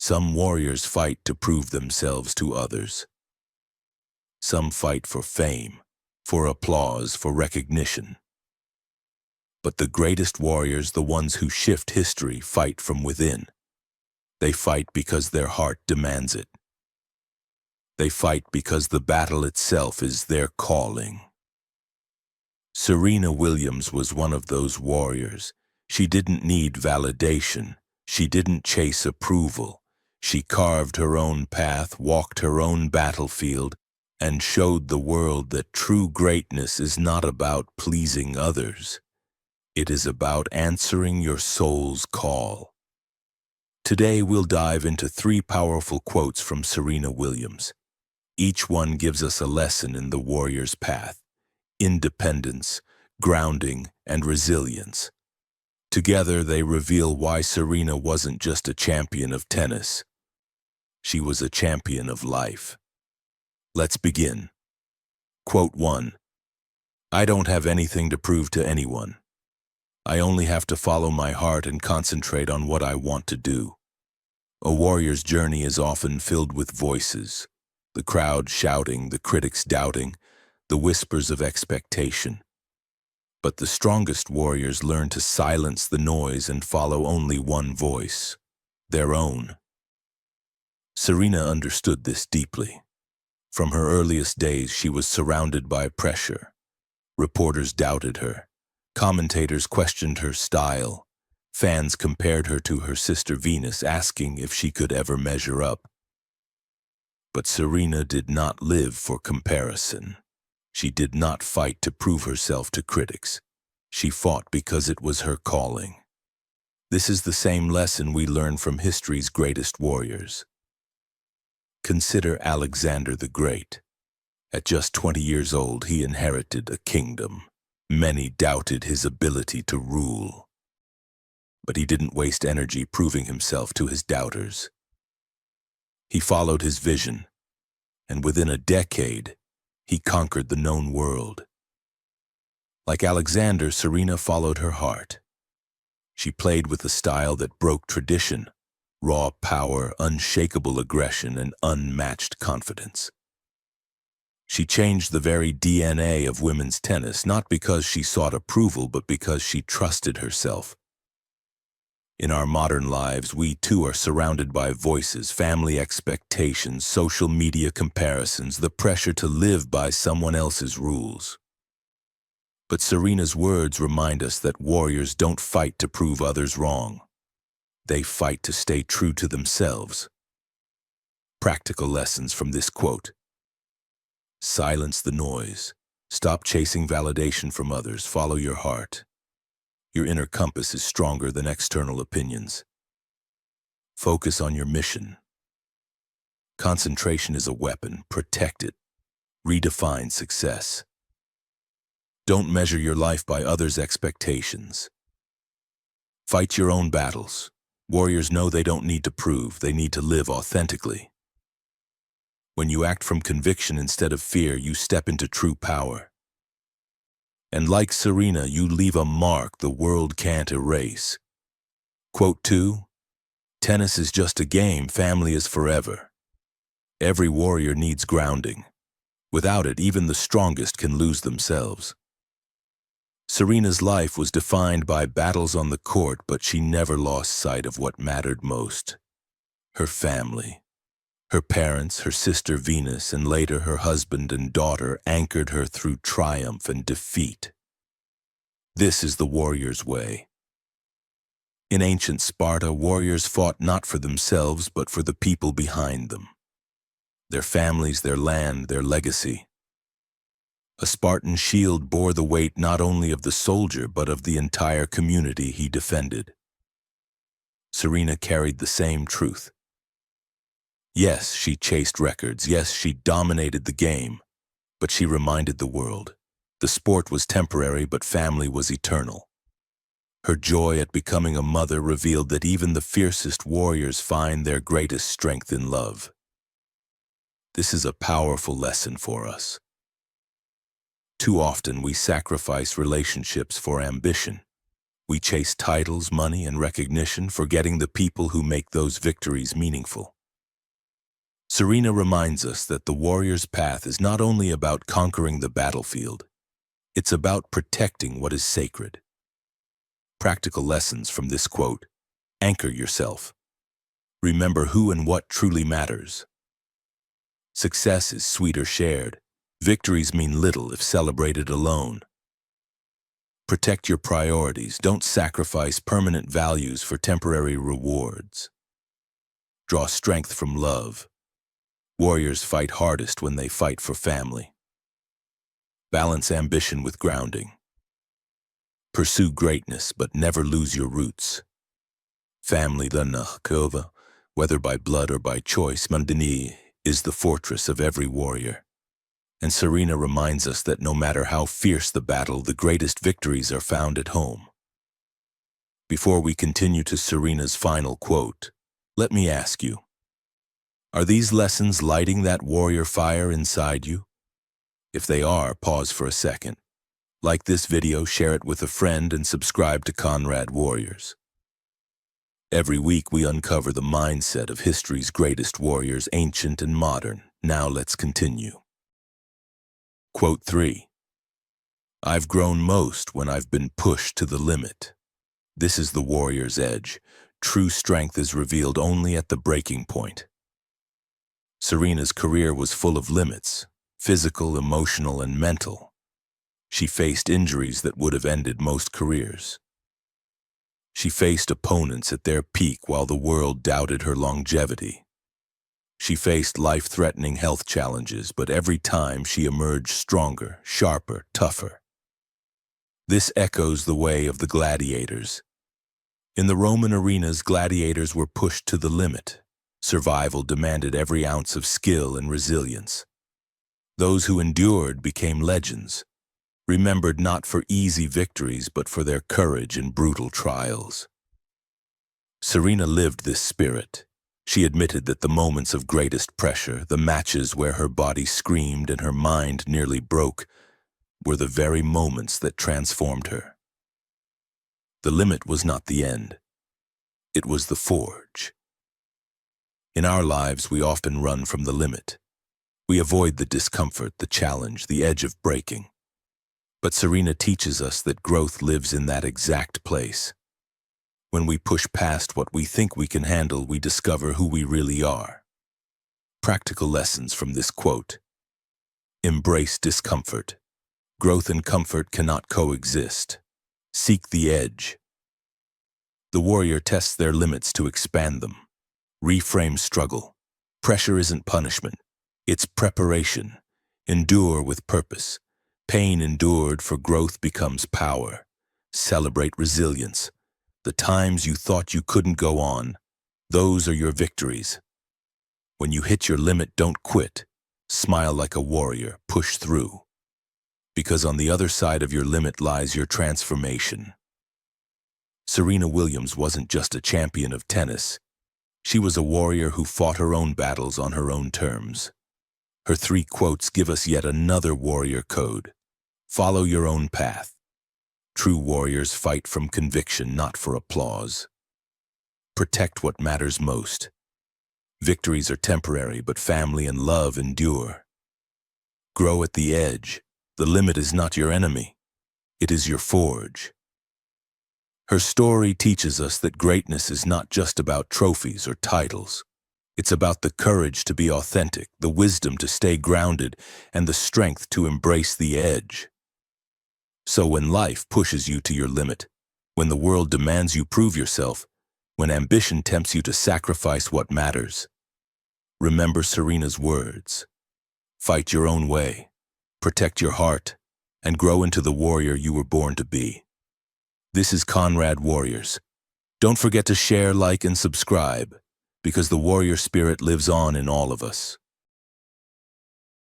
Some warriors fight to prove themselves to others. Some fight for fame, for applause, for recognition. But the greatest warriors, the ones who shift history, fight from within. They fight because their heart demands it. They fight because the battle itself is their calling. Serena Williams was one of those warriors. She didn't need validation. She didn't chase approval. She carved her own path, walked her own battlefield, and showed the world that true greatness is not about pleasing others. It is about answering your soul's call. Today we'll dive into 3 powerful quotes from Serena Williams. Each one gives us a lesson in the warrior's path: independence, grounding, and resilience. Together they reveal why Serena wasn't just a champion of tennis. She was a champion of life. Let's begin. Quote 1. I don't have anything to prove to anyone. I only have to follow my heart and concentrate on what I want to do. A warrior's journey is often filled with voices: the crowd shouting, the critics doubting, the whispers of expectation. But the strongest warriors learn to silence the noise and follow only one voice: their own. Serena understood this deeply. From her earliest days, she was surrounded by pressure. Reporters doubted her. Commentators questioned her style. Fans compared her to her sister Venus, asking if she could ever measure up. But Serena did not live for comparison. She did not fight to prove herself to critics. She fought because it was her calling. This is the same lesson we learn from history's greatest warriors. Consider Alexander the Great. At just 20 years old, he inherited a kingdom. Many doubted his ability to rule. But he didn't waste energy proving himself to his doubters. He followed his vision, and within a decade, he conquered the known world. Like Alexander, Serena followed her heart. She played with a style that broke tradition: raw power, unshakable aggression, and unmatched confidence. She changed the very DNA of women's tennis, not because she sought approval, but because she trusted herself. In our modern lives, we too are surrounded by voices, family expectations, social media comparisons, the pressure to live by someone else's rules. But Serena's words remind us that warriors don't fight to prove others wrong. They fight to stay true to themselves. Practical lessons from this quote: silence the noise. Stop chasing validation from others. Follow your heart. Your inner compass is stronger than external opinions. Focus on your mission. Concentration is a weapon. Protect it. Redefine success. Don't measure your life by others' expectations. Fight your own battles. Warriors know they don't need to prove, they need to live authentically. When you act from conviction instead of fear, you step into true power. And like Serena, you leave a mark the world can't erase. Quote 2. Tennis is just a game, family is forever. Every warrior needs grounding. Without it, even the strongest can lose themselves. Serena's life was defined by battles on the court, but she never lost sight of what mattered most: her family. Her parents, her sister Venus, and later her husband and daughter anchored her through triumph and defeat. This is the warrior's way. In ancient Sparta, warriors fought not for themselves, but for the people behind them. Their families, their land, their legacy. A Spartan shield bore the weight not only of the soldier, but of the entire community he defended. Serena carried the same truth. Yes, she chased records. Yes, she dominated the game. But she reminded the world: the sport was temporary, but family was eternal. Her joy at becoming a mother revealed that even the fiercest warriors find their greatest strength in love. This is a powerful lesson for us. Too often we sacrifice relationships for ambition. We chase titles, money, and recognition, forgetting the people who make those victories meaningful. Serena reminds us that the warrior's path is not only about conquering the battlefield, it's about protecting what is sacred. Practical lessons from this quote: anchor yourself. Remember who and what truly matters. Success is sweeter shared. Victories mean little if celebrated alone. Protect your priorities. Don't sacrifice permanent values for temporary rewards. Draw strength from love. Warriors fight hardest when they fight for family. Balance ambition with grounding. Pursue greatness, but never lose your roots. Family, the Nakova, whether by blood or by choice, Mandini, is the fortress of every warrior. And Serena reminds us that no matter how fierce the battle, the greatest victories are found at home. Before we continue to Serena's final quote, let me ask you, are these lessons lighting that warrior fire inside you? If they are, pause for a second. Like this video, share it with a friend, and subscribe to Conrad Warriors. Every week we uncover the mindset of history's greatest warriors, ancient and modern. Now let's continue. Quote 3. I've grown most when I've been pushed to the limit. This is the warrior's edge. True strength is revealed only at the breaking point. Serena's career was full of limits, physical, emotional, and mental. She faced injuries that would have ended most careers. She faced opponents at their peak while the world doubted her longevity. She faced life-threatening health challenges, but every time she emerged stronger, sharper, tougher. This echoes the way of the gladiators. In the Roman arenas, gladiators were pushed to the limit. Survival demanded every ounce of skill and resilience. Those who endured became legends, remembered not for easy victories but for their courage in brutal trials. Serena lived this spirit. She admitted that the moments of greatest pressure, the matches where her body screamed and her mind nearly broke, were the very moments that transformed her. The limit was not the end. It was the forge. In our lives, we often run from the limit. We avoid the discomfort, the challenge, the edge of breaking. But Serena teaches us that growth lives in that exact place. When we push past what we think we can handle, we discover who we really are. Practical lessons from this quote: embrace discomfort. Growth and comfort cannot coexist. Seek the edge. The warrior tests their limits to expand them. Reframe struggle. Pressure isn't punishment. It's preparation. Endure with purpose. Pain endured for growth becomes power. Celebrate resilience. The times you thought you couldn't go on, those are your victories. When you hit your limit, don't quit. Smile like a warrior. Push through. Because on the other side of your limit lies your transformation. Serena Williams wasn't just a champion of tennis. She was a warrior who fought her own battles on her own terms. Her 3 quotes give us yet another warrior code. Follow your own path. True warriors fight from conviction, not for applause. Protect what matters most. Victories are temporary, but family and love endure. Grow at the edge. The limit is not your enemy. It is your forge. Her story teaches us that greatness is not just about trophies or titles. It's about the courage to be authentic, the wisdom to stay grounded, and the strength to embrace the edge. So when life pushes you to your limit, when the world demands you prove yourself, when ambition tempts you to sacrifice what matters, remember Serena's words. Fight your own way, protect your heart, and grow into the warrior you were born to be. This is Conrad Warriors. Don't forget to share, like, and subscribe, because the warrior spirit lives on in all of us.